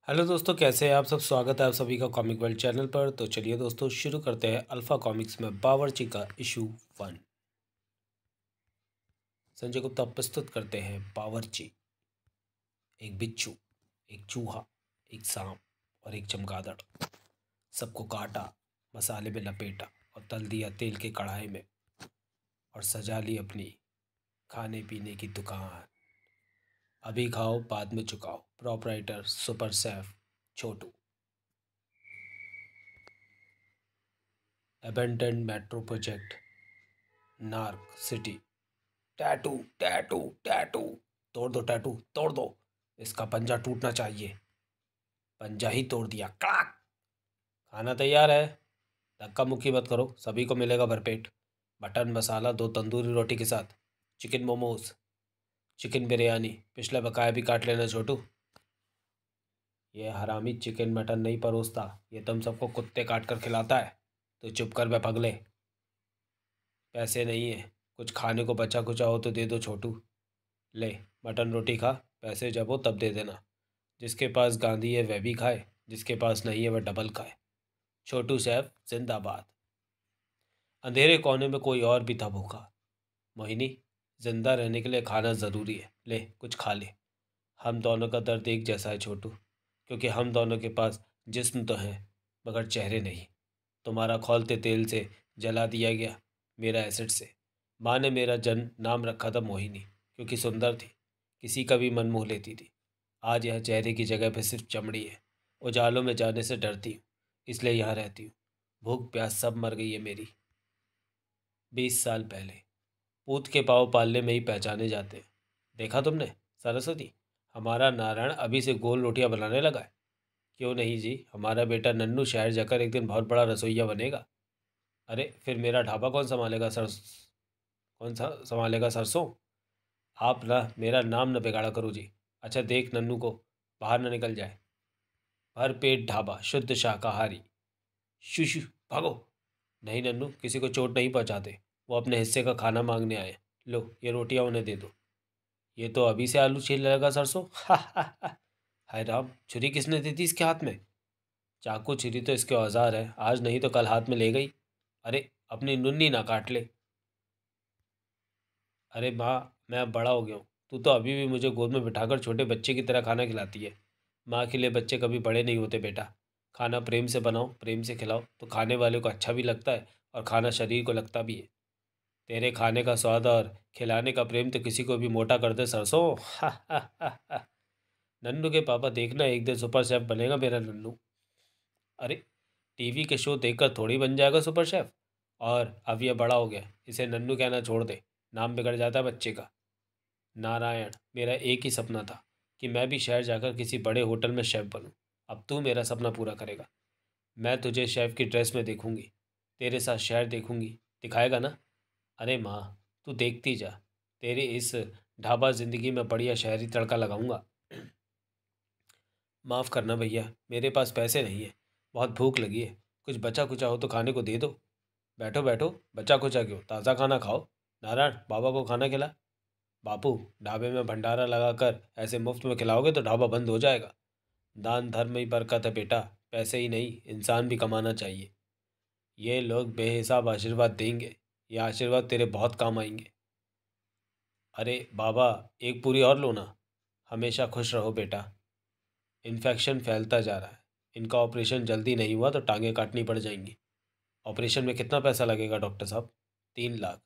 Hello दोस्तों, कैसे हैं आप सब। स्वागत है आप सभी का कॉमिक वर्ल्ड चैनल पर। तो चलिए दोस्तों, शुरू करते हैं अल्फा कॉमिक्स में बावर्ची का इशू 1। संजय गुप्ता प्रस्तुत करते हैं बावर्ची। एक बिच्छू, एक चूहा, एक सांप और एक चमगादड़, सबको काटा, मसाले में लपेटा और तल दिया तेल के कढ़ाई में, और सजा ली अपनी खाने पीने की दुकान। अभी खाओ बाद में चुकाओ। Proprietor super safe Chhotu. Abandoned metro project नार्क सिटी। टैटू टैटू टैटू, तोड़ दो टैटू तोड़ दो, इसका पंजा टूटना चाहिए। पंजा ही तोड़ दिया, कड़ाक। खाना तैयार है, धक्का मुक्की मत करो, सभी को मिलेगा भरपेट। मटन मसाला 2 तंदूरी रोटी के साथ, चिकन मोमोज, चिकन बिरयानी, पिछला बकाया भी काट लेना छोटू। ये हरामी चिकन मटन नहीं परोसता, ये तुम सबको कुत्ते काट कर खिलाता है। तो चुप कर बे पगले। पैसे नहीं है, कुछ खाने को बचा कुचा हो तो दे दो छोटू। ले, मटन रोटी खा, पैसे जब हो तब दे देना। जिसके पास गांधी है वह भी खाए, जिसके पास नहीं है वह डबल खाए। छोटू सैफ जिंदाबाद। अंधेरे कोने में कोई और भी था भूखा। मोहिनी, जिंदा रहने के लिए खाना ज़रूरी है, ले कुछ खा ले। हम दोनों का दर्द एक जैसा है छोटू, क्योंकि हम दोनों के पास जिस्म तो हैं मगर चेहरे नहीं। तुम्हारा खौलते तेल से जला दिया गया, मेरा एसिड से। माँ ने मेरा जन्म नाम रखा था मोहिनी, क्योंकि सुंदर थी, किसी का भी मन मोह लेती थी। आज यह चेहरे की जगह पर सिर्फ चमड़ी है। उजालों में जाने से डरती हूँ, इसलिए यहाँ रहती हूँ। भूख प्यास सब मर गई है मेरी। 20 साल पहले। पूत के पाँव पालने में ही पहचाने जाते हैं। देखा तुमने सरस्वती, हमारा नारायण अभी से गोल रोटियां बनाने लगा है। क्यों नहीं जी, हमारा बेटा नन्नू शहर जाकर एक दिन बहुत बड़ा रसोइया बनेगा। अरे फिर मेरा ढाबा कौन संभालेगा कौन सा संभालेगा सरसों। आप ना मेरा नाम न बिगाड़ा करो जी। अच्छा देख नन्नू को बाहर न निकल जाए। भर पेट ढाबा, शुद्ध शाकाहारी। शुशु, भागो। नहीं नन्नू, किसी को चोट नहीं पहुंचाते, वो अपने हिस्से का खाना मांगने आए। लो ये रोटियां उन्हें दे दो। ये तो अभी से आलू छील लगा सरसों। हा हा हा। हाय राम, छुरी किसने दी थी इसके हाथ में। चाकू छुरी तो इसके औजार है, आज नहीं तो कल हाथ में ले गई। अरे अपनी नुन्नी ना काट ले। अरे माँ, मैं अब बड़ा हो गया हूँ, तू तो अभी भी मुझे गोद में बिठाकर छोटे बच्चे की तरह खाना खिलाती है। माँ के लिए बच्चे कभी बड़े नहीं होते बेटा। खाना प्रेम से बनाओ, प्रेम से खिलाओ तो खाने वाले को अच्छा भी लगता है और खाना शरीर को लगता भी है। तेरे खाने का स्वाद और खिलाने का प्रेम तो किसी को भी मोटा कर दे सरसों। हा हा हा हा। नन्नू के पापा, देखना एक दिन सुपर शेफ बनेगा मेरा नन्नू। अरे टीवी के शो देखकर थोड़ी बन जाएगा सुपर शेफ। और अब यह बड़ा हो गया, इसे नन्नू कहना छोड़ दे, नाम बिगड़ जाता है बच्चे का। नारायण, मेरा एक ही सपना था कि मैं भी शहर जाकर किसी बड़े होटल में शेफ़ बनूं। अब तू मेरा सपना पूरा करेगा। मैं तुझे शेफ़ की ड्रेस में देखूंगी, तेरे साथ शहर देखूंगी, दिखाएगा ना। अरे माँ, तू देखती जा, तेरी इस ढाबा ज़िंदगी में बढ़िया शहरी तड़का लगाऊंगा। माफ़ करना भैया, मेरे पास पैसे नहीं है, बहुत भूख लगी है, कुछ बचा कुचा हो तो खाने को दे दो। बैठो बैठो, बचा कुचा क्यों, ताज़ा खाना खाओ। नारायण, बाबा को खाना खिला। बापू, ढाबे में भंडारा लगाकर ऐसे मुफ्त में खिलाओगे तो ढाबा बंद हो जाएगा। दान धर्म में ही बरकत है बेटा, पैसे ही नहीं इंसान भी कमाना चाहिए। ये लोग बेहिसाब आशीर्वाद देंगे, ये आशीर्वाद तेरे बहुत काम आएंगे। अरे बाबा, एक पूरी और लो ना। हमेशा खुश रहो बेटा। इन्फेक्शन फैलता जा रहा है, इनका ऑपरेशन जल्दी नहीं हुआ तो टांगें काटनी पड़ जाएंगी। ऑपरेशन में कितना पैसा लगेगा डॉक्टर साहब। 3 लाख।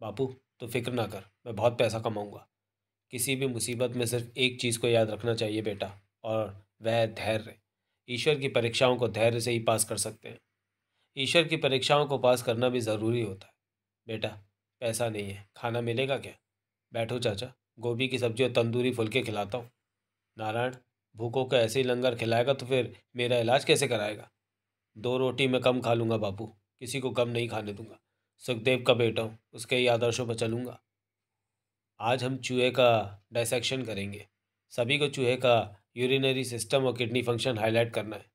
बापू, तो फिक्र ना कर, मैं बहुत पैसा कमाऊंगा। किसी भी मुसीबत में सिर्फ एक चीज़ को याद रखना चाहिए बेटा, और वह धैर्य। ईश्वर की परीक्षाओं को धैर्य से ही पास कर सकते हैं। ईश्वर की परीक्षाओं को पास करना भी ज़रूरी होता है। बेटा, पैसा नहीं है, खाना मिलेगा क्या। बैठो चाचा, गोभी की सब्जी और तंदूरी फुलके खिलाता हूँ। नारायण, भूखों को ऐसे ही लंगर खिलाएगा तो फिर मेरा इलाज कैसे कराएगा। 2 रोटी मैं कम खा लूँगा बापू, किसी को कम नहीं खाने दूंगा। सुखदेव का बेटा हूँ, उसके ही आदर्शों पर चलूँगा। आज हम चूहे का डायसेक्शन करेंगे। सभी को चूहे का यूरिनरी सिस्टम और किडनी फंक्शन हाईलाइट करना है।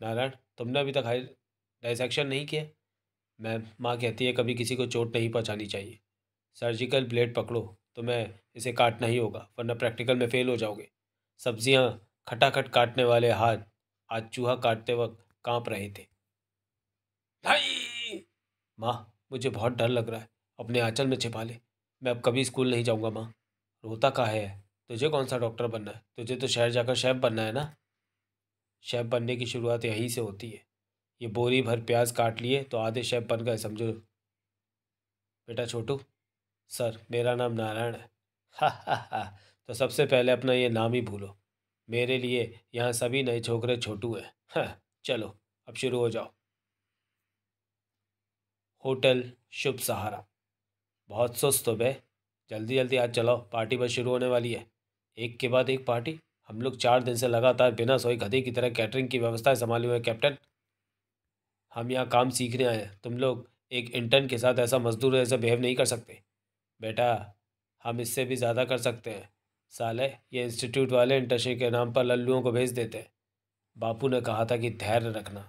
नारायण, तुमने अभी तक हाई डायसेक्शन नहीं किया। मैं, माँ कहती है कभी किसी को चोट नहीं पहुँचानी चाहिए। सर्जिकल ब्लेड पकड़ो, तुम्हें इसे काटना ही होगा वरना प्रैक्टिकल में फ़ेल हो जाओगे। सब्जियाँ खटाखट काटने वाले हाथ आज चूहा काटते वक्त कांप रहे थे। नहीं माँ, मुझे बहुत डर लग रहा है, अपने आंचल में छिपा ले। मैं अब कभी स्कूल नहीं जाऊँगा माँ। रोता काहे है? तुझे कौन सा डॉक्टर बनना है? तुझे तो शहर जाकर शेफ़ बनना है ना। शेफ़ बनने की शुरुआत यहीं से होती है। ये बोरी भर प्याज काट लिए तो आधे शेफ़ बन गए समझो। बेटा छोटू, सर मेरा नाम नारायण है। हा हा हा। तो सबसे पहले अपना ये नाम ही भूलो। मेरे लिए यहाँ सभी नए छोकरे छोटू हैं। हाँ, चलो अब शुरू हो जाओ। होटल शुभ सहारा। बहुत सुस्त हो बे। जल्दी जल्दी आज चलाओ, पार्टी बस शुरू होने वाली है। एक के बाद एक पार्टी। हम लोग 4 दिन से लगातार बिना सोए गधे की तरह कैटरिंग की व्यवस्थाएं संभाली हुई है कैप्टन। हम यहाँ काम सीखने आए हैं। तुम लोग एक इंटर्न के साथ ऐसा मजदूर ऐसा बिहेव नहीं कर सकते। बेटा, हम इससे भी ज़्यादा कर सकते हैं। साले, ये इंस्टीट्यूट वाले इंटर्नशिप के नाम पर लल्लुओं को भेज देते हैं। बापू ने कहा था कि धैर्य रखना।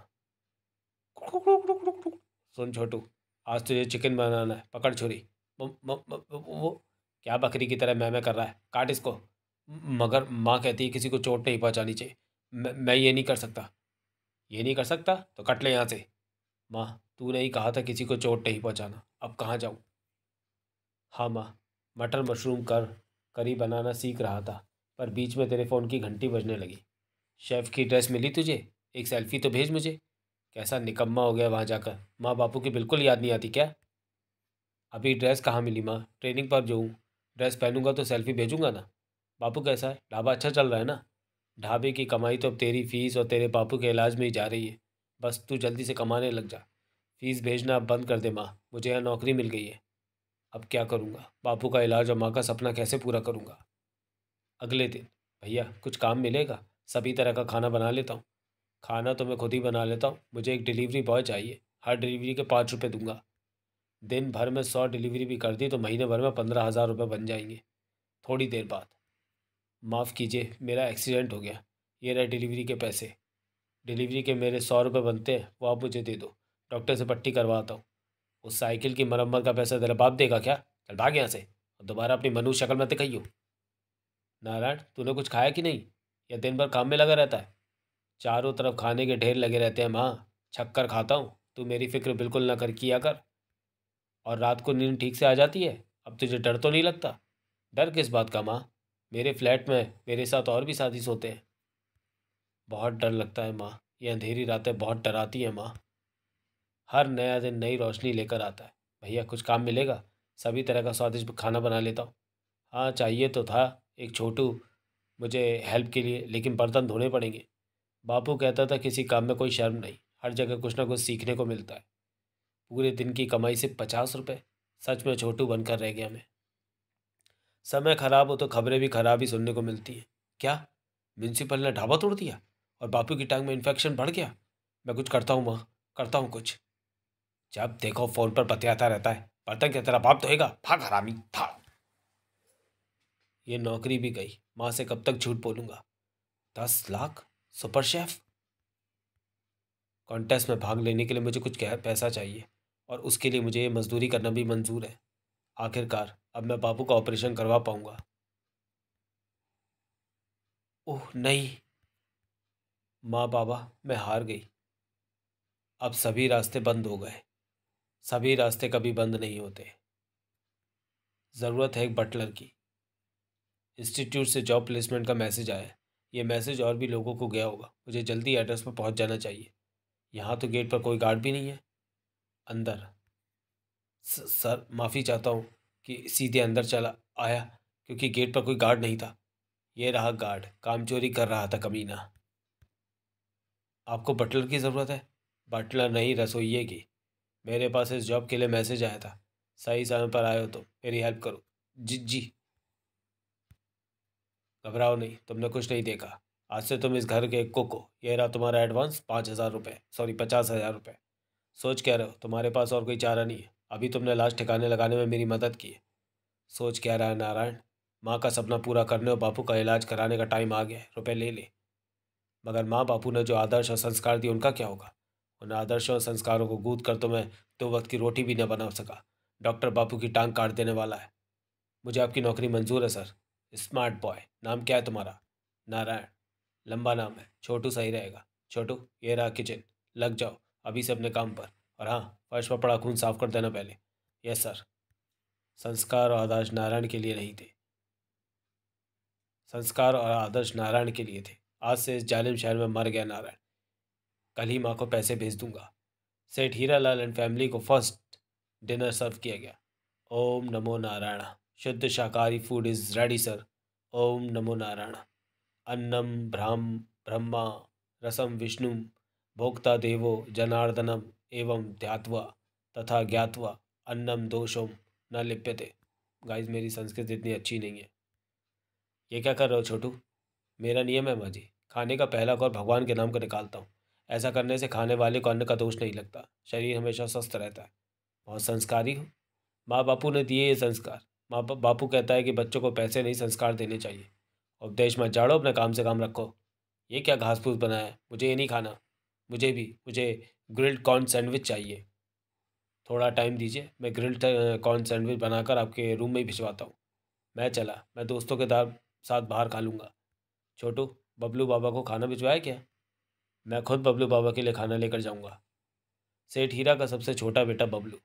सुन छोटू, आज तुझे चिकन बनाना है। पकड़ छुरी। वो क्या बकरी की तरह मैं कर रहा है? काट इसको। मगर माँ कहती है किसी को चोट नहीं पहुँचानी चाहिए। मैं ये नहीं कर सकता। ये नहीं कर सकता तो कट ले यहाँ से। माँ, तूने ही कहा था किसी को चोट नहीं पहुँचाना। अब कहाँ जाऊँ? हाँ माँ, मटर मशरूम करी बनाना सीख रहा था, पर बीच में तेरे फ़ोन की घंटी बजने लगी। शेफ़ की ड्रेस मिली तुझे? एक सेल्फी तो भेज मुझे। कैसा निकम्मा हो गया वहाँ जाकर। माँ बापू की बिल्कुल याद नहीं आती क्या? अभी ड्रेस कहाँ मिली माँ? ट्रेनिंग पर जो हूँ। ड्रेस पहनूंगा तो सेल्फी भेजूंगा ना। बापू कैसा है? ढाबा अच्छा चल रहा है ना? ढाबे की कमाई तो अब तेरी फीस और तेरे बापू के इलाज में ही जा रही है। बस तू जल्दी से कमाने लग जा। फीस भेजना अब बंद कर दे माँ, मुझे यहाँ नौकरी मिल गई है। अब क्या करूँगा? बापू का इलाज और माँ का सपना कैसे पूरा करूँगा? अगले दिन, भैया कुछ काम मिलेगा? सभी तरह का खाना बना लेता हूँ। खाना तो मैं खुद ही बना लेता हूँ, मुझे एक डिलीवरी बॉय चाहिए। हर डिलीवरी के 5 रुपये दूंगा। दिन भर में 100 डिलीवरी भी कर दी तो महीने भर में 15,000 रुपये बन जाएंगे। थोड़ी देर बाद, माफ़ कीजिए मेरा एक्सीडेंट हो गया। ये रहे डिलीवरी के पैसे। डिलीवरी के मेरे 100 रुपये बनते हैं, वो आप मुझे दे दो। डॉक्टर से पट्टी करवाता हूँ। उस साइकिल की मरम्मत का पैसा तेरा बाप देगा क्या? चल भाग यहाँ से और दोबारा अपनी मनुष्य शक्ल मत दिखाइयो। नारायण, तूने कुछ खाया कि नहीं, या दिन भर काम में लगा रहता है? चारों तरफ खाने के ढेर लगे रहते हैं माँ। छक्कर खाता हूँ, तू मेरी फिक्र बिल्कुल ना कर किया कर। और रात को नींद ठीक से आ जाती है? अब तुझे डर तो नहीं लगता? डर किस बात का माँ? मेरे फ्लैट में मेरे साथ और भी साथी सोते हैं। बहुत डर लगता है माँ, ये अंधेरी रातें बहुत डराती हैं माँ। हर नया दिन नई रोशनी लेकर आता है। भैया कुछ काम मिलेगा? सभी तरह का स्वादिष्ट खाना बना लेता हूँ। हाँ, चाहिए तो था एक छोटू मुझे हेल्प के लिए, लेकिन बर्तन धोने पड़ेंगे। बापू कहता था किसी काम में कोई शर्म नहीं, हर जगह कुछ ना कुछ सीखने को मिलता है। पूरे दिन की कमाई सिर्फ 50 रुपये। सच में छोटू बनकर रह गया मैं। समय खराब हो तो खबरें भी खराब ही सुनने को मिलती हैं। क्या? म्यूनसिपल ने ढाबा तोड़ दिया और बापू की टांग में इन्फेक्शन बढ़ गया? मैं कुछ करता हूँ माँ, करता हूँ कुछ। जब देखो फोन पर बतियाता रहता है। बर्तन क्या तेरा बाप धोएगा? भाग हरामी भाग। ये नौकरी भी गई। माँ से कब तक झूठ बोलूंगा? 10 लाख? Super chef? कॉन्टेस्ट में भाग लेने के लिए मुझे कुछ पैसा चाहिए, और उसके लिए मुझे ये मजदूरी करना भी मंजूर है। आखिरकार अब मैं बापू का ऑपरेशन करवा पाऊंगा। ओह नहीं। माँ बाबा, मैं हार गई। अब सभी रास्ते बंद हो गए। सभी रास्ते कभी बंद नहीं होते। ज़रूरत है एक बटलर की। इंस्टीट्यूट से जॉब प्लेसमेंट का मैसेज आया है। ये मैसेज और भी लोगों को गया होगा। मुझे जल्दी एड्रेस पर पहुंच जाना चाहिए। यहाँ तो गेट पर कोई गार्ड भी नहीं है। अंदर। सर माफ़ी चाहता हूँ कि सीधे अंदर चला आया, क्योंकि गेट पर कोई गार्ड नहीं था। ये रहा गार्ड, काम चोरी कर रहा था कमीना। आपको बटलर की ज़रूरत है? बटलर नहीं, रसोइये की। मेरे पास इस जॉब के लिए मैसेज आया था। सही समय पर आए हो तो मेरी हेल्प करो। जी जी। घबराओ नहीं, तुमने कुछ नहीं देखा। आज से तुम इस घर के कुक हो। ये रहा तुम्हारा एडवांस 5,000 रुपये, सॉरी 50,000 रुपये। सोच क्या रहे हो, तुम्हारे पास और कोई चारा नहीं है। अभी तुमने लाश ठिकाने लगाने में मेरी मदद की है। सोच क्या रहा है नारायण? माँ का सपना पूरा करने और बापू का इलाज कराने का टाइम आ गया है। रुपए ले ले। मगर माँ बापू ने जो आदर्श और संस्कार दिए उनका क्या होगा? उन आदर्शों और संस्कारों को गूंथ कर तो मैं 2 वक्त की रोटी भी न बना सका। डॉक्टर बापू की टांग काट देने वाला है। मुझे आपकी नौकरी मंजूर है सर। Smart boy. नाम क्या है तुम्हारा? नारायण। लंबा नाम है, छोटू सही रहेगा। छोटू, ये रहा किचन, लग जाओ अभी से अपने काम पर। और हाँ, फर्श पर पड़ा खून साफ कर देना पहले। Yes sir. संस्कार और आदर्श नारायण के लिए नहीं थे, संस्कार और आदर्श नारायण के लिए थे। आज से इस जालिम शहर में मर गया नारायण। कल ही माँ को पैसे भेज दूंगा। सेठ हीरालाल एंड फैमिली को फर्स्ट डिनर सर्व किया गया। ओम नमो नारायण। शुद्ध शाकाहारी फूड इज रेडी सर। ओम नमो नारायण। अन्नम ब्रह्मा रसम विष्णु भोक्ता देवो जनार्दनम एवं ध्यात्वा तथा ज्ञात्वा अन्नम दोषों न लिप्यते। गाइस, मेरी संस्कृत इतनी अच्छी नहीं है। ये क्या कर रहे हो छोटू? मेरा नियम है माँ जी, खाने का पहला कौर भगवान के नाम का निकालता हूँ। ऐसा करने से खाने वाले को अन्न का दोष नहीं लगता, शरीर हमेशा स्वस्थ रहता है। बहुत संस्कारी हो। माँ बापू ने दिए ये संस्कार। बापू कहता है कि बच्चों को पैसे नहीं संस्कार देने चाहिए। उपदेश मत झाड़ो, अपने काम से काम रखो। ये क्या घास फूस बनाया है? मुझे ये नहीं खाना। मुझे ग्रिल्ड कॉर्न सैंडविच चाहिए। थोड़ा टाइम दीजिए, मैं ग्रिल्ड कॉर्न सैंडविच बनाकर आपके रूम में ही भिजवाता हूँ। मैं चला, मैं दोस्तों के साथ बाहर खा लूँगा। छोटू, बबलू बाबा को खाना भिजवाया क्या? मैं खुद बबलू बाबा के लिए खाना लेकर जाऊँगा। सेठ हीरा का सबसे छोटा बेटा बबलू।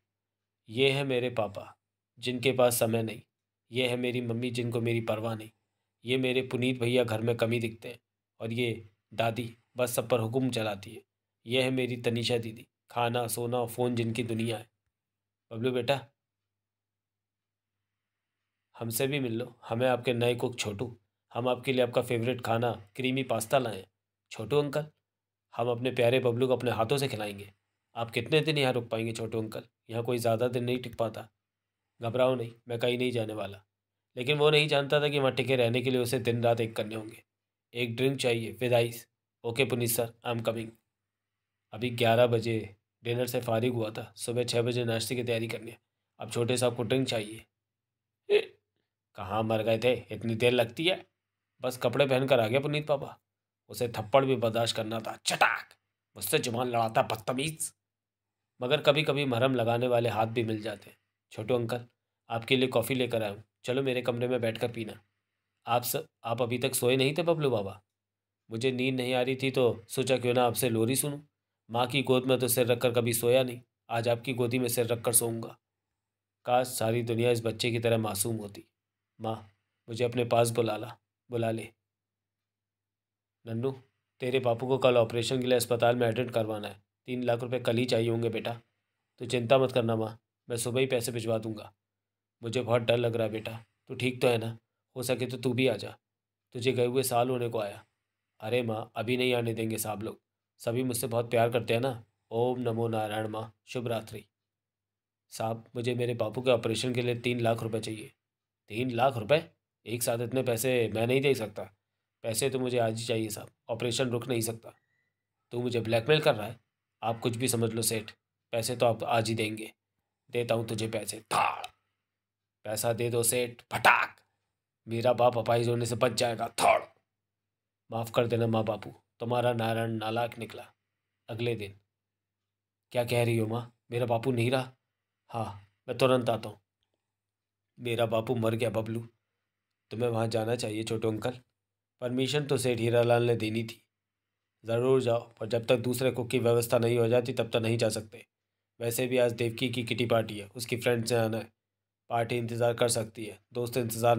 ये है मेरे पापा, जिनके पास समय नहीं। ये है मेरी मम्मी, जिनको मेरी परवाह नहीं। ये मेरे पुनीत भैया, घर में कमी दिखते हैं। और ये दादी, बस सब पर हुक्म चलाती है। ये है मेरी तनीषा दीदी, खाना सोना और फ़ोन जिनकी दुनिया है। बबलू बेटा, हमसे भी मिल लो। हमें आपके नए कुक छोटू। हम आपके लिए आपका फेवरेट खाना क्रीमी पास्ता लाए हैं। छोटू अंकल, हम अपने प्यारे बबलू को अपने हाथों से खिलाएंगे। आप कितने दिन यहाँ रुक पाएंगे छोटू अंकल? यहाँ कोई ज़्यादा दिन नहीं टिक पाता। घबराओ नहीं, मैं कहीं नहीं जाने वाला। लेकिन वो नहीं जानता था कि वहाँ टिके रहने के लिए उसे दिन रात एक करने होंगे। एक ड्रिंक चाहिए with ice. Okay Puneet sir, I am coming. अभी 11 बजे डिनर से फारिग हुआ था। सुबह 6 बजे नाश्ते की तैयारी करनी है। अब छोटे साहब को ड्रिंक चाहिए। ए, कहाँ मर गए थे, इतनी देर लगती है? बस कपड़े पहन कर आ गया पुनीत पापा। उसे थप्पड़ भी बर्दाश्त करना था। चटाक, मुझसे जुबान लड़ाता बदतमीज। मगर कभी कभी मरहम लगाने वाले हाथ भी मिल जाते हैं। छोटू अंकल, आपके लिए कॉफ़ी लेकर आया हूँ, चलो मेरे कमरे में बैठकर पीना। आप अभी तक सोए नहीं थे बबलू बाबा? मुझे नींद नहीं आ रही थी तो सोचा क्यों ना आपसे लोरी सुनूं। माँ की गोद में तो सिर रखकर कभी सोया नहीं, आज आपकी गोदी में सिर रखकर सोऊंगा। काश सारी दुनिया इस बच्चे की तरह मासूम होती। माँ, मुझे अपने पास बुला ले। नन्नू, तेरे बापू को कल ऑपरेशन के लिए अस्पताल में एडमिट करवाना है। 3 लाख रुपए कल ही चाहिए होंगे बेटा। तू चिंता मत करना माँ, मैं सुबह ही पैसे भिजवा दूंगा। मुझे बहुत डर लग रहा है बेटा। तू ठीक तो है ना? हो सके तो तू भी आ जा। तुझे गए हुए साल होने को आया। अरे माँ, अभी नहीं आने देंगे साहब लोग। सभी मुझसे बहुत प्यार करते हैं ना। ओम नमो नारायण माँ, शुभ रात्रि। साहब, मुझे मेरे बापू के ऑपरेशन के लिए 3 लाख रुपए चाहिए। 3 लाख रुपए? एक साथ इतने पैसे मैं नहीं दे सकता। पैसे तो मुझे आज ही चाहिए साहब, ऑपरेशन रुक नहीं सकता। तू मुझे ब्लैकमेल कर रहा है? आप कुछ भी समझ लो सेठ, पैसे तो आप आज ही देंगे। देता हूँ तुझे पैसे। थाड़। पैसा दे दो सेठ, फटाक। मेरा बाप अपाहिज होने से बच जाएगा। थोड़। माफ़ कर देना माँ बापू, तुम्हारा नारायण नालायक निकला। अगले दिन। क्या कह रही हो माँ? मेरा बापू नहीं रहा? हाँ, मैं तुरंत आता हूँ। मेरा बापू मर गया बबलू। तुम्हें वहाँ जाना चाहिए छोटू अंकल। परमिशन तो सेठ हीरालाल ने देनी थी। ज़रूर जाओ, पर जब तक दूसरे कुक की व्यवस्था नहीं हो जाती तब तक नहीं जा सकते। वैसे भी आज देवकी की किटी पार्टी है, उसकी फ्रेंड से आना है। पार्टी इंतज़ार कर सकती है, दोस्त इंतज़ार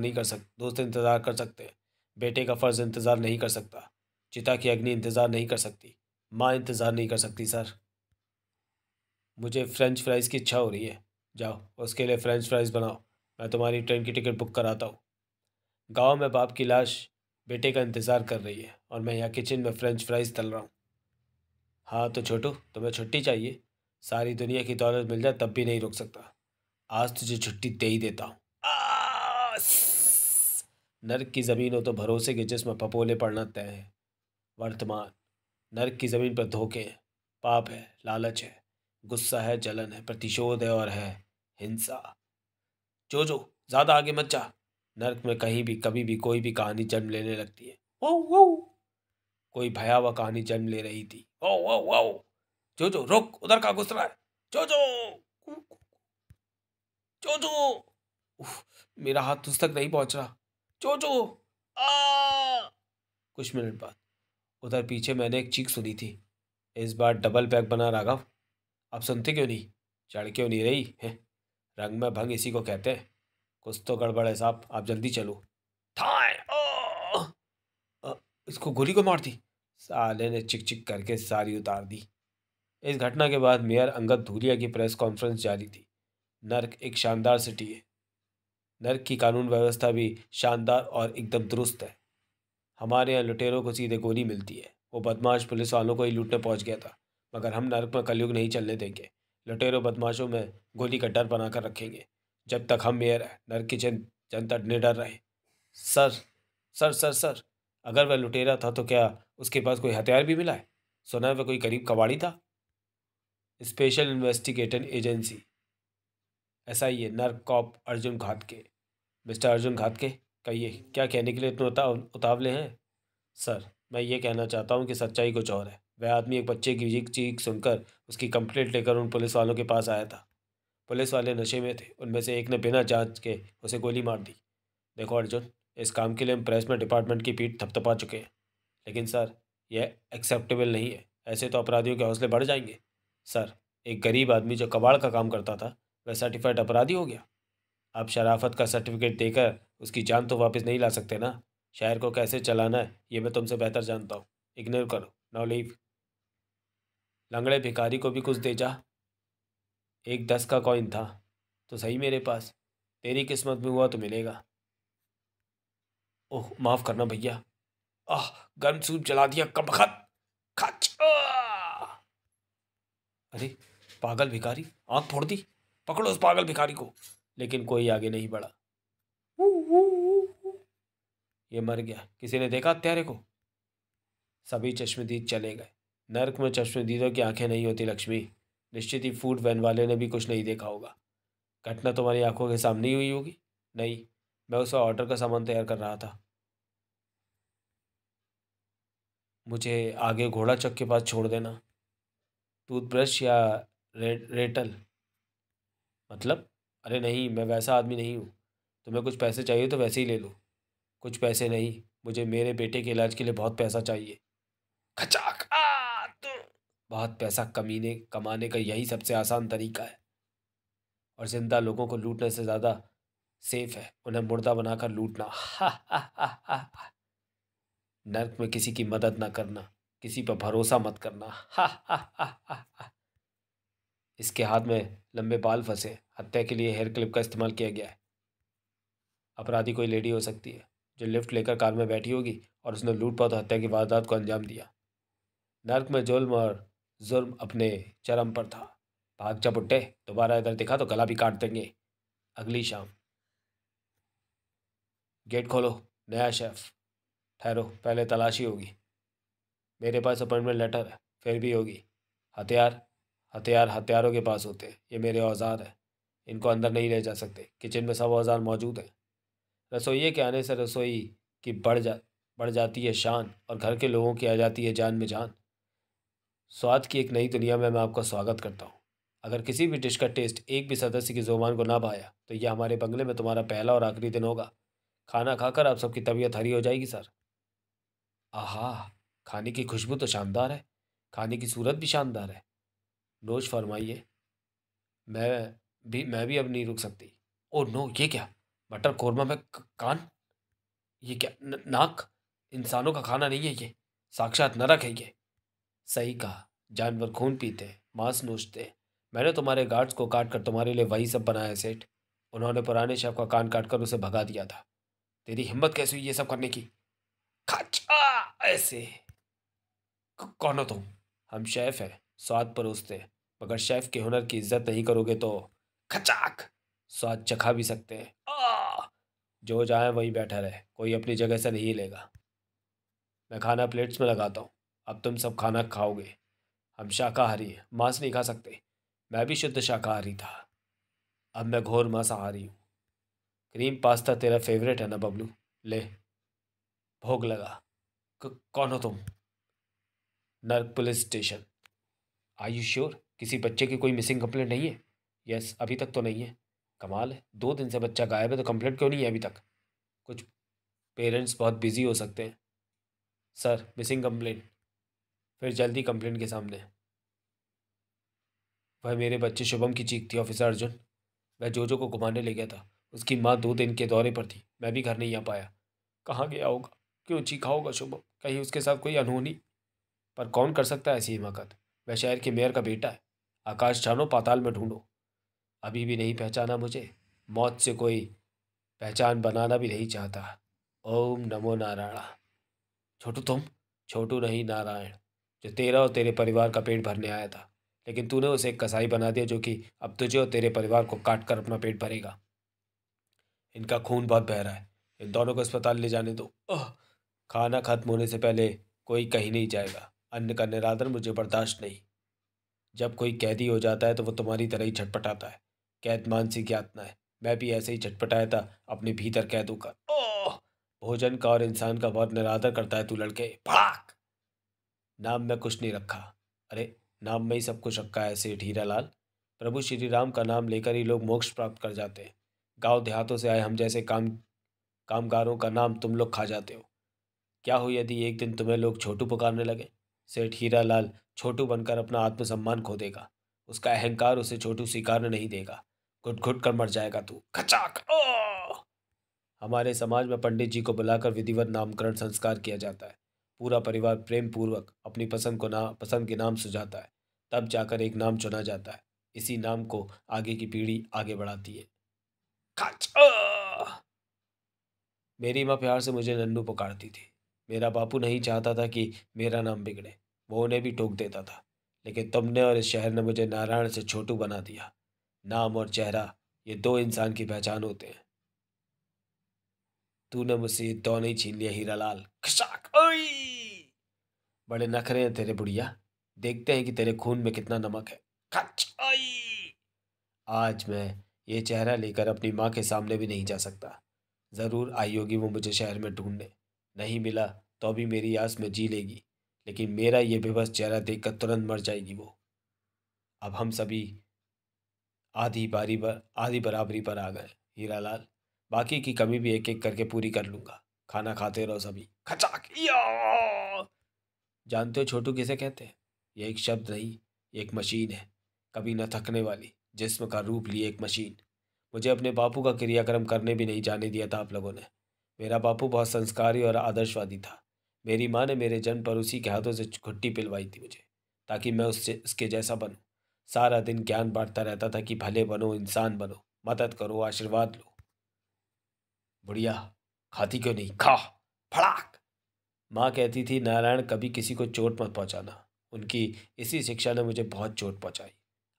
कर सकते हैं। बेटे का फ़र्ज़ इंतज़ार नहीं कर सकता। चिता की अग्नि इंतज़ार नहीं कर सकती। माँ इंतज़ार नहीं कर सकती सर। मुझे फ़्रेंच फ्राइज़ की इच्छा हो रही है। जाओ, उसके लिए फ़्रेंच फ्राइज़ बनाओ। मैं तुम्हारी ट्रेन की टिकट बुक कराता हूँ। गाँव में बाप की लाश बेटे का इंतज़ार कर रही है और मैं यहाँ किचन में फ़्रेंच फ्राइज़ तल रहा हूँ। हाँ तो छोटू, तुम्हें छुट्टी चाहिए? सारी दुनिया की दौलत मिल जाए तब भी नहीं रुक सकता। आज तुझे छुट्टी दे ही देता हूँ। नर्क की ज़मीन हो तो भरोसे के जिस्म पपोले पड़ना तय है। वर्तमान। नर्क की ज़मीन पर धोखे हैं, पाप है, लालच है, गुस्सा है, जलन है, प्रतिशोध है और है हिंसा। जो ज़्यादा आगे मत जा। नर्क में कहीं भी कभी भी कोई भी कहानी जन्म लेने लगती है। वो वो कोई भयावह कहानी जन्म ले रही थी। वो जो रुक, उधर का घुस रहा है। जो जो मेरा हाथ तुझ तक नहीं पहुंच रहा। जो आ कुछ मिनट बाद उधर पीछे मैंने एक चीख सुनी थी। इस बार डबल पैक बना राघव। अब सुनते क्यों नहीं? चढ़ क्यों नहीं रही है? रंग में भंग इसी को कहते हैं। कुछ तो गड़बड़ है साहब, आप जल्दी चलो। थाए ओ! अ, इसको गोली को मार दी। साले ने चिक चिक करके सारी उतार दी। इस घटना के बाद मेयर अंगद धूलिया की प्रेस कॉन्फ्रेंस जारी थी। नर्क एक शानदार सिटी है। नर्क की कानून व्यवस्था भी शानदार और एकदम दुरुस्त है। हमारे यहाँ लुटेरों को सीधे गोली मिलती है। वो बदमाश पुलिस वालों को ही लूटने पहुंच गया था, मगर हम नर्क में कलयुग नहीं चलने देंगे। लुटेरों बदमाशों में गोली का डर बनाकर रखेंगे। जब तक हम मेयर हैं, नर्क की जनता निडर रहे। सर, सर, अगर वह लुटेरा था तो क्या उसके पास कोई हथियार भी मिला है? सुना है वह कोई करीब कबाड़ी था। स्पेशल इन्वेस्टिगेशन एजेंसी, SIA, नर्क कॉप अर्जुन घातके। मिस्टर अर्जुन घातके, कहिए क्या कहने के लिए इतने उतावले हैं? सर, मैं ये कहना चाहता हूँ कि सच्चाई कुछ और है। वह आदमी एक बच्चे की चीख चीख सुनकर उसकी कंप्लेंट लेकर उन पुलिस वालों के पास आया था। पुलिस वाले नशे में थे। उनमें से एक ने बिना जांच के उसे गोली मार दी। देखो अर्जुन, इस काम के लिए हम प्रेस में डिपार्टमेंट की पीठ थपथपा चुके हैं, लेकिन सर, यह एक्सेप्टेबल नहीं है। ऐसे तो अपराधियों के हौसले बढ़ जाएंगे। सर, एक गरीब आदमी जो कबाड़ का काम करता था, वह सर्टिफाइड अपराधी हो गया। आप शराफत का सर्टिफिकेट देकर उसकी जान तो वापस नहीं ला सकते ना। शहर को कैसे चलाना है ये मैं तुमसे बेहतर जानता हूँ। इग्नोर करो, नाउ लीव। लंगड़े भिखारी को भी कुछ दे जा। एक 10 का कॉइन था तो सही मेरे पास। तेरी किस्मत में हुआ तो मिलेगा। ओह माफ़ करना भैया। आह, गर्म सूप जला दिया कब खत। खच अरे पागल भिखारी, आंख फोड़ दी। पकड़ो उस पागल भिखारी को। लेकिन कोई आगे नहीं बढ़ा। ये मर गया। किसी ने देखा हत्यारे को? सभी चश्मदीद चले गए। नर्क में चश्मदीदों की आंखें नहीं होती लक्ष्मी। निश्चित ही फूड वैन वाले ने भी कुछ नहीं देखा होगा। घटना तुम्हारी आंखों के सामने ही हुई होगी। नहीं, मैं उस ऑर्डर का सामान तैयार कर रहा था। मुझे आगे घोड़ा चौक के पास छोड़ देना। टूथब्रश या रेटल? मतलब? अरे नहीं, मैं वैसा आदमी नहीं हूँ। तुम्हें कुछ पैसे चाहिए तो वैसे ही ले लो। कुछ पैसे नहीं, मुझे मेरे बेटे के इलाज के लिए बहुत पैसा चाहिए। खचाक बहुत पैसा कमीने कमाने का यही सबसे आसान तरीका है, और जिंदा लोगों को लूटने से ज़्यादा सेफ है उन्हें मुर्दा बनाकर लूटना। हा हा हा हा हा। नर्क में किसी की मदद ना करना, किसी पर भरोसा मत करना। हा हा हा हा हा। इसके हाथ में लंबे बाल फंसे। हत्या के लिए हेयर क्लिप का इस्तेमाल किया गया है। अपराधी कोई लेडी हो सकती है जो लिफ्ट लेकर कार में बैठी होगी और उसने लूटपाट हत्या की वारदात को अंजाम दिया। नर्क में जुल्म और जुर्म अपने चरम पर था। भाग जा बुड्ढे, दोबारा इधर दिखा तो गला भी काट देंगे। अगली शाम। गेट खोलो। नया शेफ। ठहरो, पहले तलाशी होगी। मेरे पास अपॉइंटमेंट लेटर है, फिर भी होगी। हथियार? हथियार हथियारों के पास होते हैं। ये मेरे औजार हैं, इनको अंदर नहीं ले जा सकते। किचन में सब औजार मौजूद हैं। रसोइये के आने से रसोई की बढ़ जाती है शान, और घर के लोगों की आ जाती है जान में जान। स्वाद की एक नई दुनिया में मैं आपका स्वागत करता हूँ। अगर किसी भी डिश का टेस्ट एक भी सदस्य की जुबान को ना भाया तो यह हमारे बंगले में तुम्हारा पहला और आखिरी दिन होगा। खाना खाकर आप सबकी तबीयत हरी हो जाएगी सर। आहा, खाने की खुशबू तो शानदार है, खाने की सूरत भी शानदार है। नोश फरमाइए। मैं भी अब नहीं रुक सकती। ओह नो, ये क्या? मटर कौरमा में कान? ये क्या नाक? इंसानों का खाना नहीं है ये, साक्षात नरक है ये। सही कहा। जानवर खून पीते हैं, मांस नोचते हैं। मैंने तुम्हारे गार्ड्स को काट कर तुम्हारे लिए वही सब बनाया सेठ। उन्होंने पुराने शेफ का कान काट कर उसे भगा दिया था। तेरी हिम्मत कैसे हुई ये सब करने की? खचा ऐसे। कौन हो तुम? हम शेफ हैं, स्वाद परोसते हैं, मगर शेफ के हुनर की इज्जत नहीं करोगे तो खचाक स्वाद चखा भी सकते हैं। जो जाए वहीं बैठा रहे, कोई अपनी जगह से नहीं लेगा। मैं खाना प्लेट्स में लगाता हूँ। अब तुम सब खाना खाओगे। हम शाकाहारी हैं, मांस नहीं खा सकते। मैं भी शुद्ध शाकाहारी था, अब मैं घोर मांसाहारी हूँ। क्रीम पास्ता तेरा फेवरेट है ना बबलू? ले, भोग लगा। कौन हो तुम? नर्क police station. Are you sure किसी बच्चे की कोई मिसिंग कंप्लेंट नहीं है? यस, अभी तक तो नहीं है। कमाल है, 2 दिन से बच्चा गायब है तो कंप्लेंट क्यों नहीं है अभी तक? कुछ पेरेंट्स बहुत बिजी हो सकते हैं। सर, मिसिंग कंप्लेंट फिर जल्दी कंप्लेंट के सामने। वह मेरे बच्चे शुभम की चीख थी ऑफिसर अर्जुन। वह जोजो को घुमाने ले गया था। उसकी माँ 2 दिन के दौरे पर थी। मैं भी घर नहीं आ पाया। कहाँ गया होगा? क्यों चीखा होगा शुभम? कहीं उसके साथ कोई अनहोनी? पर कौन कर सकता है ऐसी हिमाकत? वह शहर के मेयर का बेटा है। आकाश छानो पाताल में ढूंढो। अभी भी नहीं पहचाना मुझे? मौत से कोई पहचान बनाना भी नहीं चाहता। ओम नमो नारायण। छोटू तुम? छोटू नहीं, नारायण। जो तेरा और तेरे परिवार का पेट भरने आया था, लेकिन तूने उसे एक कसाई बना दिया जो कि अब तुझे और तेरे परिवार को काट कर अपना पेट भरेगा। इनका खून बहुत बह रहा है। इन दोनों को अस्पताल ले जाने दो। खाना खत्म होने से पहले कोई कहीं नहीं जाएगा। अन्न का निरादर मुझे बर्दाश्त नहीं। जब कोई कैदी हो जाता है तो वो तुम्हारी तरह ही छटपटाता है। कैद मानसिक यातना है। मैं भी ऐसे ही छटपटाया था अपने भीतर कैद होकर। ओह! भोजन का और इंसान का बहुत निरादर करता है तू लड़के। भाग! नाम में कुछ नहीं रखा। अरे, नाम में ही सब कुछ रखा है सेठ हीरालाल। प्रभु श्री राम का नाम लेकर ही लोग मोक्ष प्राप्त कर जाते हैं। गांव देहातों से आए हम जैसे कामगारों का नाम तुम लोग खा जाते हो। क्या हो यदि एक दिन तुम्हें लोग छोटू पुकारने लगे? सेठ हीरालाल छोटू बनकर अपना आत्मसम्मान खो देगा। उसका अहंकार उसे छोटू स्वीकारने नहीं देगा। घुट घुट कर मर जाएगा तू। खचाक! हमारे समाज में पंडित जी को बुलाकर विधिवत नामकरण संस्कार किया जाता है। पूरा परिवार प्रेम पूर्वक अपनी पसंद के नाम सुझाता है। तब जाकर एक नाम चुना जाता है। इसी नाम को आगे की पीढ़ी आगे बढ़ाती है। खच! मेरी माँ प्यार से मुझे नन्नू पुकारती थी। मेरा बापू नहीं चाहता था कि मेरा नाम बिगड़े। वो उन्हें भी टोक देता था। लेकिन तुमने और इस शहर ने मुझे नारायण से छोटू बना दिया। नाम और चेहरा, ये दो इंसान की पहचान होते हैं। तूने मुझसे ये दोनों ही छीन लिया हीरालाल। खशाक! ओई! बड़े नखरे हैं तेरे बुढ़िया। देखते हैं कि तेरे खून में कितना नमक है। खच! ओई! आज मैं ये चेहरा लेकर अपनी माँ के सामने भी नहीं जा सकता। ज़रूर आई होगी वो मुझे शहर में ढूंढने। नहीं मिला तो भी मेरी आस में जी लेगी। लेकिन मेरा ये बेबस चेहरा देखकर तुरंत मर जाएगी वो। अब हम सभी आधी बराबरी पर आ गए हीरालाल। बाकी की कमी भी एक एक करके पूरी कर लूंगा। खाना खाते रहो सभी। खचाक! या! जानते हो छोटू किसे कहते हैं? ये एक शब्द नहीं, ये एक मशीन है। कभी न थकने वाली, जिस्म का रूप लिए एक मशीन। मुझे अपने बापू का क्रियाक्रम करने भी नहीं जाने दिया था आप लोगों ने। मेरा बापू बहुत संस्कारी और आदर्शवादी था। मेरी माँ ने मेरे जन्म पर उसी के हाथों से घुट्टी पिलवाई थी मुझे, ताकि मैं उसके जैसा बनूं। सारा दिन ज्ञान बांटता रहता था कि भले बनो, इंसान बनो, मदद करो, आशीर्वाद लो। बुढ़िया, खाती क्यों नहीं? खा! फड़ाक! माँ कहती थी नारायण कभी किसी को चोट मत पहुंचाना। उनकी इसी शिक्षा ने मुझे बहुत चोट पहुंचाई।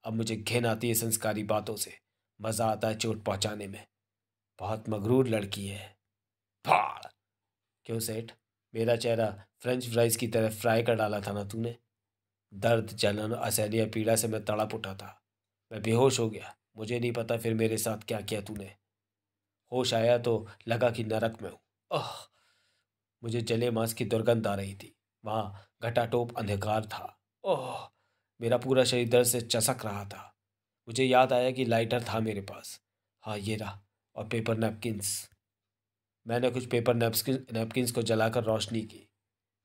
अब मुझे घिन आती है संस्कारी बातों से। मज़ा आता है चोट पहुंचाने में। बहुत मगरूर लड़की है। फाड़! क्यों सेठ? मेरा चेहरा फ्रेंच फ्राइज की तरह फ्राई कर डाला था ना तूने? दर्द, जलन, असहनीय पीड़ा से मैं तड़प उठा था। मैं बेहोश हो गया। मुझे नहीं पता फिर मेरे साथ क्या किया तूने। होश आया तो लगा कि नरक में हूँ। ओह! मुझे जले मांस की दुर्गंध आ रही थी। वहाँ घटाटोप अंधकार था। ओह! मेरा पूरा शरीर दर्द से चसक रहा था। मुझे याद आया कि लाइटर था मेरे पास। हाँ, ये रहा। और पेपर नैपकिन्स। मैंने कुछ पेपर नैपकिन्स को जलाकर रोशनी की।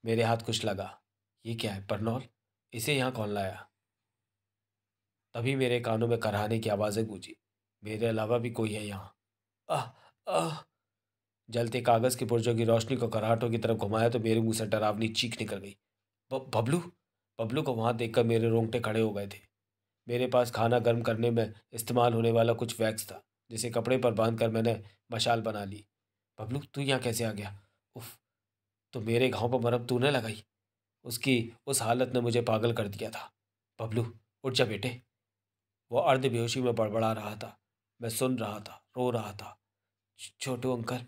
मेरे हाथ कुछ लगा। ये क्या है, परनॉल? इसे यहाँ कौन लाया? तभी मेरे कानों में कराहने की आवाज़ें गूंजी। मेरे अलावा भी कोई है यहाँ। आह! आह! जलते कागज़ के पुर्जों की रोशनी को कराहटों की तरफ घुमाया तो मेरे मुंह से डरावनी चीख निकल गई। बबलू! बबलू को वहाँ देखकर मेरे रोंगटे खड़े हो गए थे। मेरे पास खाना गर्म करने में इस्तेमाल होने वाला कुछ वैक्स था, जिसे कपड़े पर बांधकर मैंने मशाल बना ली। बबलू, तू यहाँ कैसे आ गया? उफ! तो मेरे घाव पर मरहम तूने लगाई? उसकी उस हालत ने मुझे पागल कर दिया था। बबलू, उठ जा बेटे। वो अर्ध बेहोशी में बड़बड़ा रहा था। मैं सुन रहा था, रो रहा था। छोटू अंकल,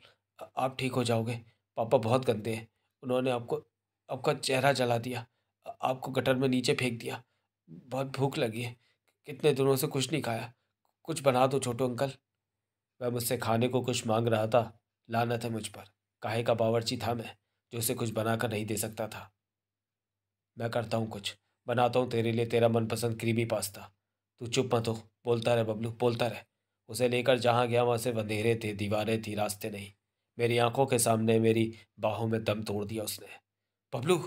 आप ठीक हो जाओगे। पापा बहुत गंदे हैं। उन्होंने आपको आपका चेहरा जला दिया। आपको गटर में नीचे फेंक दिया। बहुत भूख लगी है। कितने दिनों से कुछ नहीं खाया। कुछ बना दो छोटू अंकल। वह मुझसे खाने को कुछ मांग रहा था। लानत है मुझ पर। काहे का बावर्ची था मैं, जो उसे कुछ बनाकर नहीं दे सकता था। मैं करता हूँ कुछ। बनाता हूँ तेरे लिए तेरा मनपसंद क्रीमी पास्ता। तू चुप मत हो। बोलता रहे बबलू, बोलता रहे। उसे लेकर जहाँ गया वहाँ सिर्फ अंधेरे थे, दीवारें थी, रास्ते नहीं। मेरी आंखों के सामने, मेरी बाहों में दम तोड़ दिया उसने। बबलू!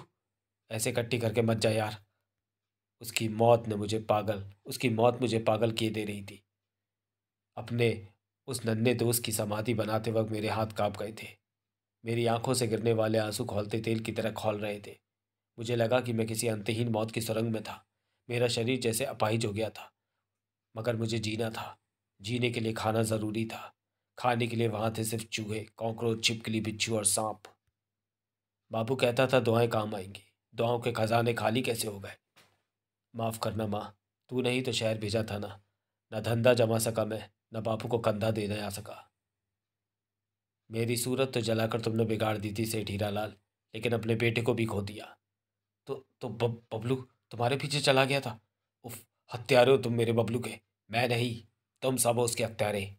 ऐसे इकट्ठी करके मत जा यार। उसकी मौत मुझे पागल किए दे रही थी। अपने उस नन्हे दोस्त की समाधि बनाते वक्त मेरे हाथ कांप गए थे। मेरी आंखों से गिरने वाले आंसू खौलते तेल की तरह खौल रहे थे। मुझे लगा कि मैं किसी अंतहीन मौत की सुरंग में था। मेरा शरीर जैसे अपाहिज हो गया था। मगर मुझे जीना था। जीने के लिए खाना ज़रूरी था। खाने के लिए वहाँ थे सिर्फ चूहे, कॉकरोच, छिपकली, बिच्छू और सांप। बाबू कहता था दुआएं काम आएंगी। दुआओं के खजाने खाली कैसे हो गए। माफ़ करना माँ, तू नहीं तो शहर भेजा था ना। न धंधा जमा सका मैं, न बापू को कंधा देने आ सका। मेरी सूरत तो जलाकर तुमने बिगाड़ दी थी सेठ हीरालाल, लेकिन अपने बेटे को भी खो दिया। बबलू तुम्हारे पीछे चला गया था। उफ, हत्यारे हो तुम मेरे बबलू के। मैं नहीं, तुम सब हो उसके हत्यारे।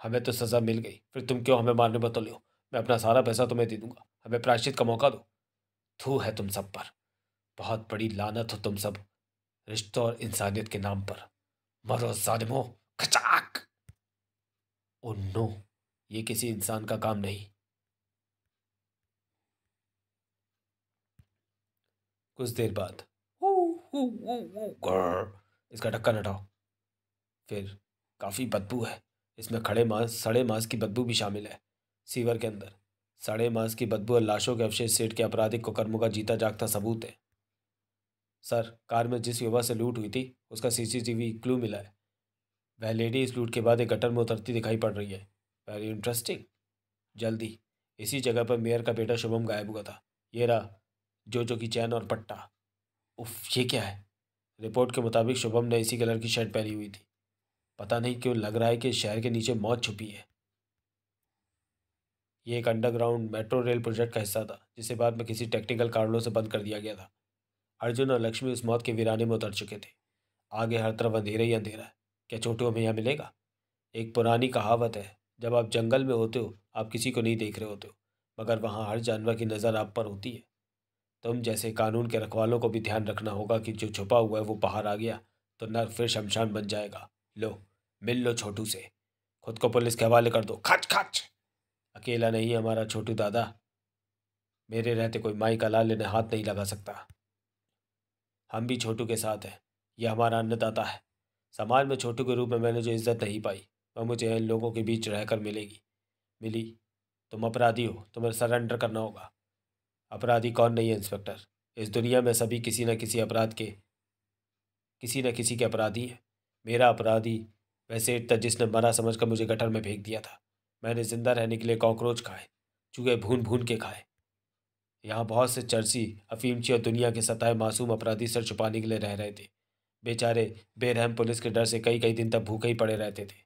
हमें तो सज़ा मिल गई, फिर तुम क्यों हमें मारने बतौले हो। मैं अपना सारा पैसा तुम्हें दे दूंगा, हमें प्रायश्चित का मौका दो। थू है तुम सब पर। बहुत बड़ी लानत हो तुम सब, रिश्तों और इंसानियत के नाम पर। मरो जालिमो। खचाक। ओ नो, ये किसी इंसान का काम नहीं। कुछ देर बाद हू, हू, हू, हू, ग्रर। इसका ढक्कन हटाओ। फिर काफ़ी बदबू है। इसमें खड़े मांस, सड़े मांस की बदबू भी शामिल है। सीवर के अंदर सड़े मांस की बदबू और लाशों के अवशेष सेठ के आपराधिक कुकर्मों का जीता जागता सबूत है। सर, कार में जिस युवा से लूट हुई थी उसका सीसीटीवी क्लू मिला है। वह लेडी इस लूट के बाद एक गटर में उतरती दिखाई पड़ रही है। Very interesting. जल्दी। इसी जगह पर मेयर का बेटा शुभम गायब हुआ था। ये रहा जो की चैन और पट्टा। उफ, ये क्या है। रिपोर्ट के मुताबिक शुभम ने इसी कलर की शर्ट पहनी हुई थी। पता नहीं क्यों लग रहा है कि शहर के नीचे मौत छुपी है। ये एक अंडरग्राउंड मेट्रो रेल प्रोजेक्ट का हिस्सा था, जिसे बाद में किसी टेक्निकल कारणों से बंद कर दिया गया था। अर्जुन और लक्ष्मी उस मौत के वीराने में उतर चुके थे। आगे हर तरफ अंधेरा ही अंधेरा है। क्या छोटू हमें यहाँ मिलेगा। एक पुरानी कहावत है, जब आप जंगल में होते हो आप किसी को नहीं देख रहे होते हो, मगर वहाँ हर जानवर की नज़र आप पर होती है। तुम जैसे कानून के रखवालों को भी ध्यान रखना होगा कि जो छुपा हुआ है वो बाहर आ गया तो नर फिर शमशान बन जाएगा। लो, मिल लो छोटू से। खुद को पुलिस के हवाले कर दो। खच खच। अकेला नहीं हमारा छोटू दादा। मेरे रहते कोई माई का लाल इन्हें हाथ नहीं लगा सकता। हम भी छोटू के साथ हैं। यह हमारा अन्नदाता है। समाज में छोटू के रूप में मैंने जो इज्जत नहीं पाई, वह मुझे इन लोगों के बीच रहकर मिलेगी। मिली। तुम अपराधी हो, तुम्हें सरेंडर करना होगा। अपराधी कौन नहीं है इंस्पेक्टर। इस दुनिया में सभी किसी न किसी के अपराधी हैं। मेरा अपराधी वह सेठ था जिसने मरा समझकर मुझे गटर में फेंक दिया था। मैंने जिंदा रहने के लिए कॉकरोच खाए, चूहे भून भून के खाए। यहाँ बहुत से चर्सी, अफीमची और दुनिया के सताए मासूम अपराधी सर छुपाने के लिए रह रहे थे। बेचारे बेरहम पुलिस के डर से कई कई दिन तक भूखे ही पड़े रहते थे।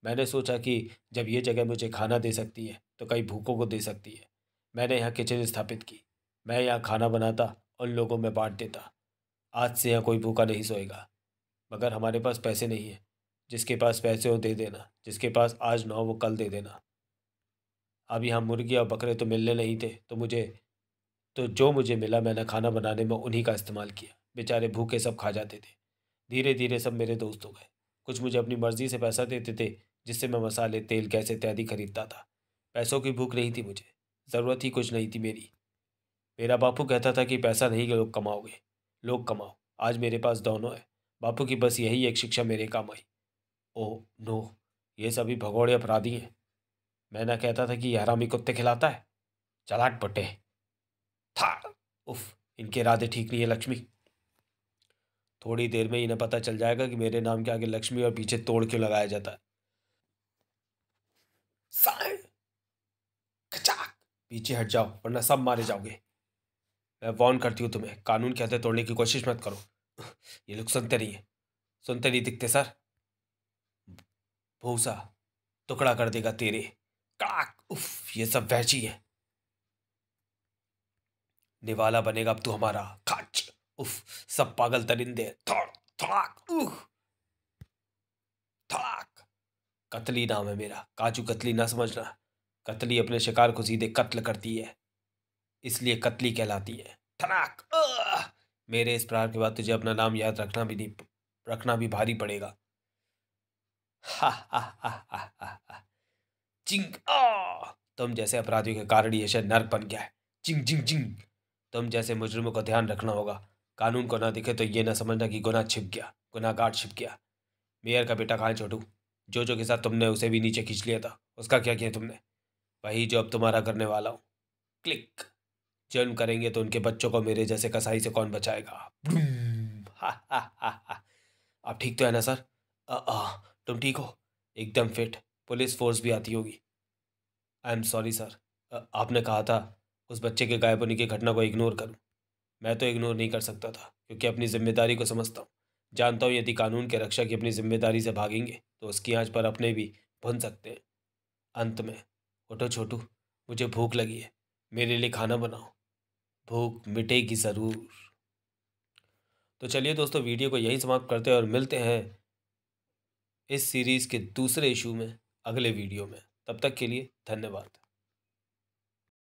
मैंने सोचा कि जब ये जगह मुझे खाना दे सकती है तो कई भूखों को दे सकती है। मैंने यहाँ किचन स्थापित की। मैं यहाँ खाना बनाता, उन लोगों में बांट देता। आज से यहाँ कोई भूखा नहीं सोएगा। मगर हमारे पास पैसे नहीं हैं। जिसके पास पैसे हो दे देना, जिसके पास आज ना हो वो कल दे देना। अब यहाँ मुर्गी और बकरे तो मिलने नहीं थे, तो जो मुझे मिला मैंने खाना बनाने में उन्हीं का इस्तेमाल किया। बेचारे भूखे सब खा जाते थे। धीरे धीरे सब मेरे दोस्त हो गए। कुछ मुझे अपनी मर्जी से पैसा देते थे, जिससे मैं मसाले, तेल, गैस इत्यादि खरीदता था। पैसों की भूख नहीं थी मुझे, ज़रूरत ही कुछ नहीं थी मेरी। मेरा बापू कहता था कि पैसा नहीं कि लोग कमाओगे, लोग कमाओ। आज मेरे पास दोनों है। बापू की बस यही एक शिक्षा मेरे काम आई। ओह नो, ये सभी भगोड़े अपराधी हैं। मैं ना कहता था कि ये हरामी कुत्ते खिलाता है। चलाट पट्टे था। उफ, इनके इरादे ठीक नहीं है लक्ष्मी। थोड़ी देर में इन्हें पता चल जाएगा कि मेरे नाम के आगे लक्ष्मी और पीछे तोड़ क्यों लगाया जाता है। साए, खचाक। पीछे हट जाओ वरना सब मारे जाओगे। मैं वार्न करती हूँ तुम्हें, कानून के हथे तोड़ने की कोशिश मत करो। ये लोग सुनते नहीं है, सुनते नहीं दिखते सर। भूसा टुकड़ा कर देगा तेरे। कड़ाक। उफ, ये सब वहची है। निवाला बनेगा अब तू हमारा। खच। उफ, सब पागल तरिंदे। थड़ थड़ाक। थड़ाक। कतली नाम है मेरा, काजू कतली ना समझना। कतली अपने शिकार को सीधे कत्ल करती है, इसलिए कतली कहलाती है। थड़ाक। मेरे इस प्रहार के बाद तुझे अपना नाम याद रखना भी भारी पड़ेगा। हा हा हा हा हा हा। चिंग। तुम जैसे अपराधियों के कारण ये शहर नर्क बन गया है। चिंग चिंग चिंग। तुम जैसे मुजरिमों का ध्यान रखना होगा। कानून को ना दिखे तो ये ना समझना कि गुनाह छिप गया, गुनाहगार छिप गया। मेयर का बेटा कहाँ है छोटू? जो के साथ तुमने उसे भी नीचे खींच लिया था, उसका क्या किया तुमने? वही जो अब तुम्हारा करने वाला हूँ। क्लिक। जुर्म करेंगे तो उनके बच्चों को मेरे जैसे कसाई से कौन बचाएगा? हा हा हा हा। आप ठीक तो है ना सर? तुम ठीक हो? एकदम फिट। पुलिस फोर्स भी आती होगी। I am sorry sir. आपने कहा था उस बच्चे के गायब होने की घटना को इग्नोर करूं। मैं तो इग्नोर नहीं कर सकता था, क्योंकि अपनी जिम्मेदारी को समझता हूँ। जानता हूँ यदि कानून के रक्षक अपनी जिम्मेदारी से भागेंगे तो उसकी आंच पर अपने भी भुन सकते हैं। अंत में, उठो छोटू, मुझे भूख लगी है। मेरे लिए खाना बनाओ। भूख मिटेगी ज़रूर। तो चलिए दोस्तों, वीडियो को यहीं समाप्त करते हैं और मिलते हैं इस सीरीज़ के दूसरे इशू में अगले वीडियो में। तब तक के लिए धन्यवाद।